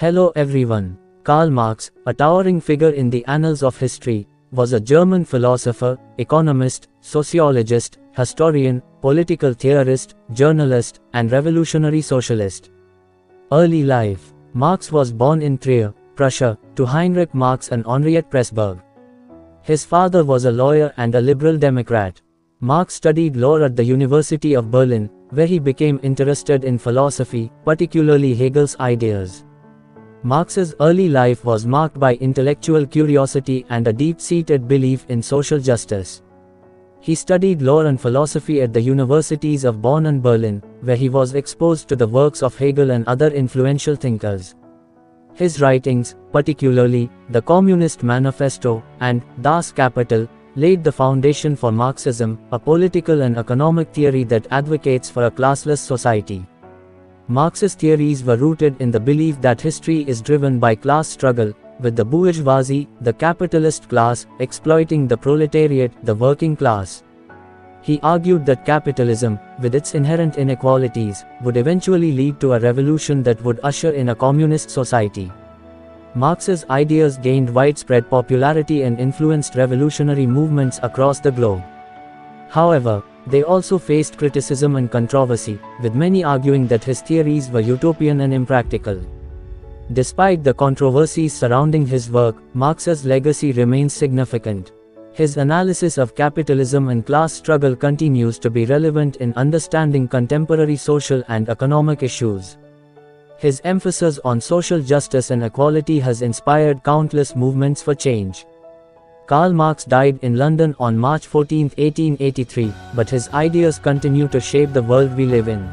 Hello everyone. Karl Marx, a towering figure in the annals of history, was a German philosopher, economist, sociologist, historian, political theorist, journalist, and revolutionary socialist. Early life. Marx was born in Trier, Prussia, to Heinrich Marx and Henriette Pressburg. His father was a lawyer and a liberal Democrat. Marx studied law at the University of Berlin, where he became interested in philosophy, particularly Hegel's ideas. Marx's early life was marked by intellectual curiosity and a deep-seated belief in social justice. He studied law and philosophy at the universities of Bonn and Berlin, where he was exposed to the works of Hegel and other influential thinkers. His writings, particularly the Communist Manifesto and Das Kapital, laid the foundation for Marxism, a political and economic theory that advocates for a classless society. Marx's theories were rooted in the belief that history is driven by class struggle, with the bourgeoisie, the capitalist class, exploiting the proletariat, the working class. He argued that capitalism, with its inherent inequalities, would eventually lead to a revolution that would usher in a communist society. Marx's ideas gained widespread popularity and influenced revolutionary movements across the globe. However, they also faced criticism and controversy, with many arguing that his theories were utopian and impractical. Despite the controversies surrounding his work, Marx's legacy remains significant. His analysis of capitalism and class struggle continues to be relevant in understanding contemporary social and economic issues. His emphasis on social justice and equality has inspired countless movements for change. Karl Marx died in London on March 14, 1883, but his ideas continue to shape the world we live in.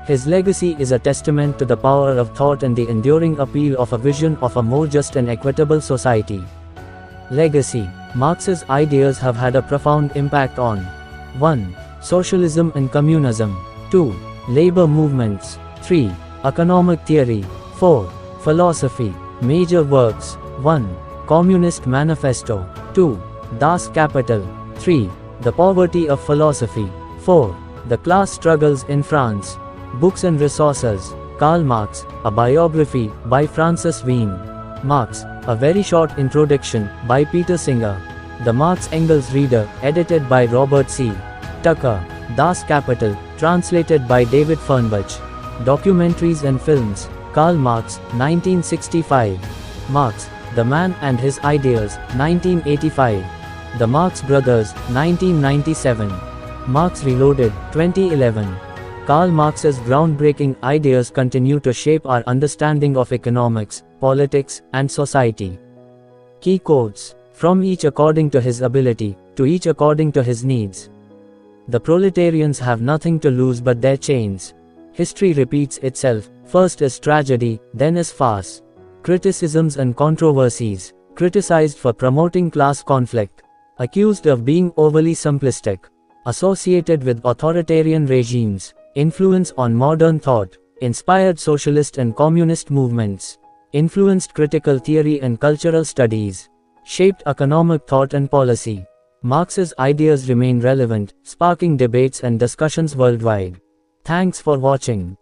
His legacy is a testament to the power of thought and the enduring appeal of a vision of a more just and equitable society. Legacy. Marx's ideas have had a profound impact on 1. Socialism and communism. 2. Labor movements. 3. Economic theory. 4. Philosophy. Major works. 1. Communist Manifesto. 2. Das Kapital. 3. The Poverty of Philosophy. 4. The Class Struggles in France. Books and resources. Karl Marx, a biography, by Francis Wien. Marx, a very short introduction, by Peter Singer. The Marx-Engels Reader, edited by Robert C. Tucker. Das Kapital, translated by David Fernbach. Documentaries and films. Karl Marx, 1965. Marx, The Man and His Ideas, 1985. The Marx Brothers, 1997. Marx Reloaded, 2011. Karl Marx's groundbreaking ideas continue to shape our understanding of economics, politics, and society. Key quotes. From each according to his ability, to each according to his needs. The proletarians have nothing to lose but their chains. History repeats itself, first is tragedy, then is farce. Criticisms and controversies. Criticized for promoting class conflict. Accused of being overly simplistic. Associated with authoritarian regimes. Influence on modern thought. Inspired socialist and communist movements. Influenced critical theory and cultural studies. Shaped economic thought and policy. Marx's ideas remain relevant, sparking debates and discussions worldwide. Thanks for watching.